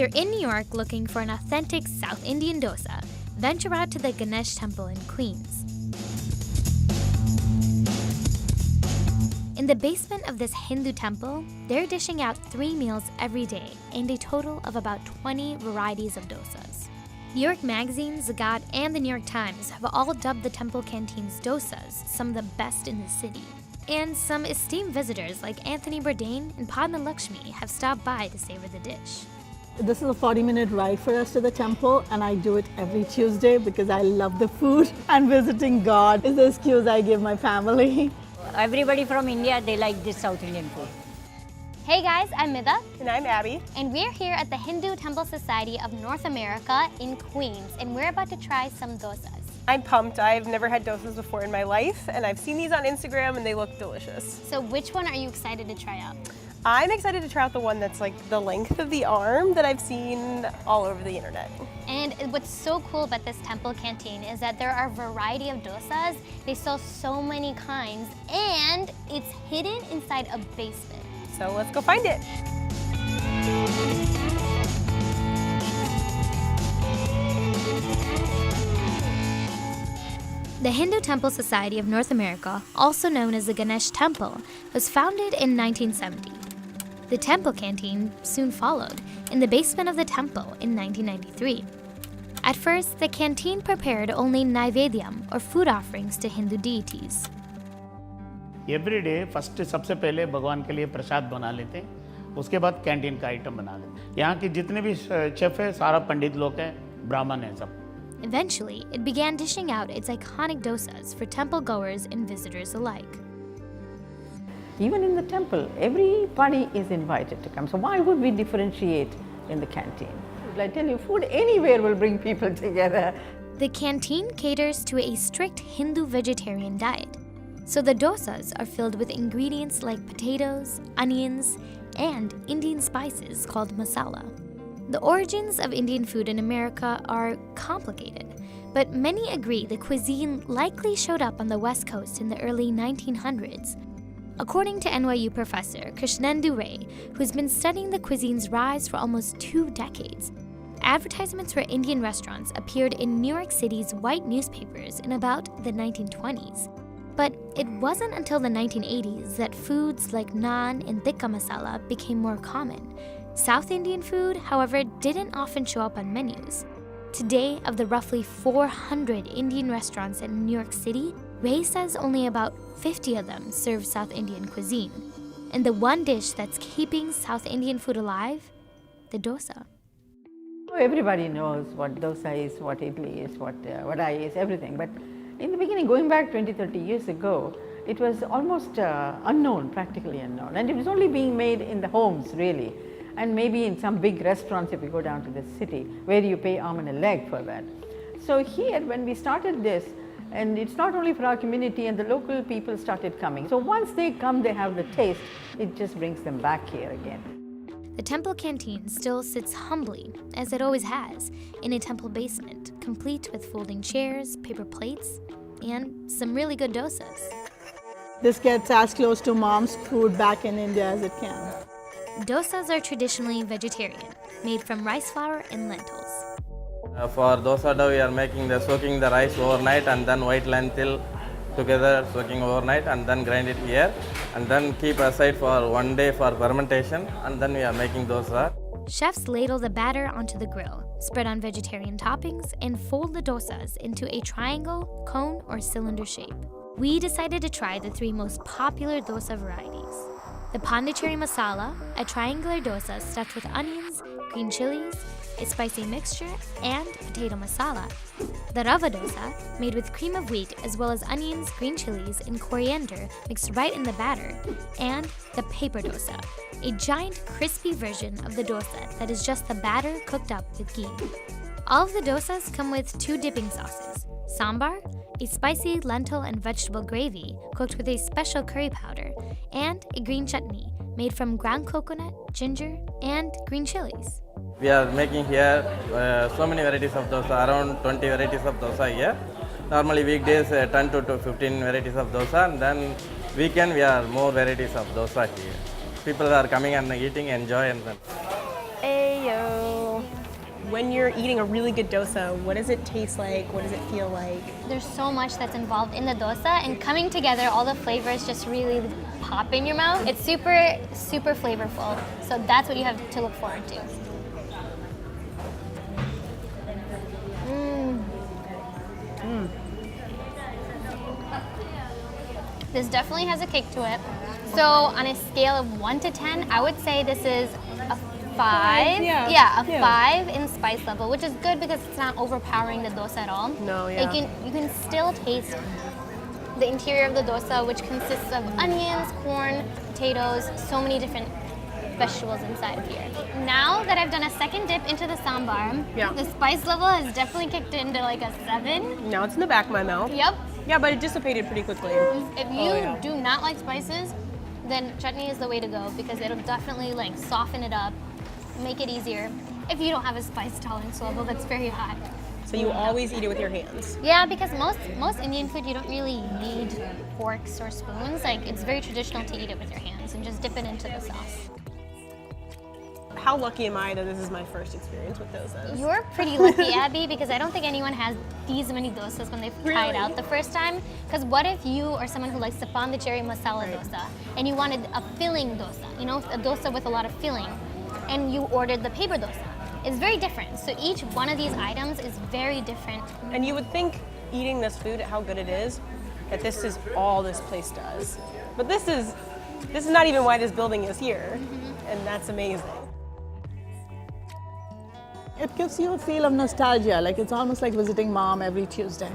you're in New York looking for an authentic South Indian dosa, venture out to the Ganesha Temple in Queens. In the basement of this Hindu temple, they're dishing out 3 meals every day and a total of about 20 varieties of dosas. New York Magazine, Zagat, and the New York Times have all dubbed the temple canteen's dosas some of the best in the city. And some esteemed visitors like Anthony Bourdain and Padma Lakshmi have stopped by to savor the dish. This is a 40-minute ride for us to the temple, and I do it every Tuesday because I love the food, and visiting God is the excuse I give my family. Everybody from India, they like this South Indian food. Hey guys, I'm Mitha. And I'm Abby. And we're here at the Hindu Temple Society of North America in Queens, and we're about to try some dosas. I'm pumped. I've never had dosas before in my life, and I've seen these on Instagram and they look delicious. So which one are you excited to try out? I'm excited to try out the one that's like the length of the arm that I've seen all over the internet. And what's so cool about this temple canteen is that there are a variety of dosas. They sell so many kinds, and it's hidden inside a basement. So let's go find it. The Hindu Temple Society of North America, also known as the Ganesha Temple, was founded in 1970. The temple canteen soon followed, in the basement of the temple in 1993. At first, the canteen prepared only naivedyam, or food offerings to Hindu deities. Every day first सबसे पहले भगवान के लिए प्रसाद बना लेते हैं, उसके बाद कैंटीन का आइटम बना लेते हैं. यहाँ के जितने भी शेफ है सारा पंडित लोग हैं, ब्राह्मण हैं सब. Eventually, it began dishing out its iconic dosas for temple goers and visitors alike. Even in the temple, everybody is invited to come. So why would we differentiate in the canteen? I tell you, food anywhere will bring people together. The canteen caters to a strict Hindu vegetarian diet. So the dosas are filled with ingredients like potatoes, onions, and Indian spices called masala. The origins of Indian food in America are complicated, but many agree the cuisine likely showed up on the West Coast in the early 1900s. According to NYU professor Krishnendu Ray, who's been studying the cuisine's rise for almost 2 decades, advertisements for Indian restaurants appeared in New York City's white newspapers in about the 1920s. But it wasn't until the 1980s that foods like naan and tikka masala became more common. South Indian food, however, didn't often show up on menus. Today, of the roughly 400 Indian restaurants in New York City, Ray says only about 50 of them serve South Indian cuisine. And the one dish that's keeping South Indian food alive? The dosa. Everybody knows what dosa is, what idli is, what vada is, everything. But in the beginning, going back 20, 30 years ago, it was almost unknown, practically unknown. And it was only being made in the homes, really. And maybe in some big restaurants if you go down to the city, where you pay arm and a leg for that. So here, when we started this, and it's not only for our community, and the local people started coming. So once they come, they have the taste, it just brings them back here again. The temple canteen still sits humbly, as it always has, in a temple basement, complete with folding chairs, paper plates, and some really good dosas. This gets as close to mom's food back in India as it can. Dosas are traditionally vegetarian, made from rice flour and lentils. For dosa dough, we are soaking the rice overnight and then white lentil together soaking overnight and then grind it here and then keep aside for 1 day for fermentation and then we are making dosa. Chefs ladle the batter onto the grill, spread on vegetarian toppings, and fold the dosas into a triangle, cone, or cylinder shape. We decided to try the 3 most popular dosa varieties. The Pondicherry masala, a triangular dosa stuffed with onions, green chilies, a spicy mixture, and potato masala. The Rava dosa, made with cream of wheat as well as onions, green chilies, and coriander mixed right in the batter. And the paper dosa, a giant crispy version of the dosa that is just the batter cooked up with ghee. All of the dosas come with 2 dipping sauces: sambar, a spicy lentil and vegetable gravy cooked with a special curry powder, and a green chutney made from ground coconut, ginger, and green chilies. We are making here so many varieties of dosa, around 20 varieties of dosa here. Normally weekdays 10 to 15 varieties of dosa and then weekend we are more varieties of dosa here. People are coming and eating, enjoy and then. Ayo. When you're eating a really good dosa, what does it taste like? What does it feel like? There's so much that's involved in the dosa, and coming together, all the flavors just really pop in your mouth. It's super, super flavorful. So that's what you have to look forward to. This definitely has a kick to it. So on a scale of 1 to 10, I would say this is a 5. Yeah. 5 in spice level, which is good because it's not overpowering the dosa at all. No, yeah. You can still taste the interior of the dosa, which consists of onions, corn, potatoes, so many different vegetables inside of here. Now that I've done a second dip into the sambar, the spice level has definitely kicked into like a 7. Now it's in the back of my mouth. Yep. Yeah, but it dissipated pretty quickly. If you do not like spices, then chutney is the way to go because it'll definitely like soften it up, make it easier. If you don't have a spice tolerance level that's very high. So you always eat it with your hands. Yeah, because most Indian food you don't really need forks or spoons. Like it's very traditional to eat it with your hands and just dip it into the sauce. How lucky am I that this is my first experience with dosas? You're pretty lucky, Abby, because I don't think anyone has these many dosas when they've tried out the first time. Because what if you are someone who likes the Pondicherry masala dosa and you wanted a filling dosa, you know, a dosa with a lot of filling, and you ordered the paper dosa? It's very different. So each one of these items is very different. And you would think, eating this food, how good it is, that this is all this place does. But this is not even why this building is here, and that's amazing. It gives you a feel of nostalgia, like it's almost like visiting mom every Tuesday.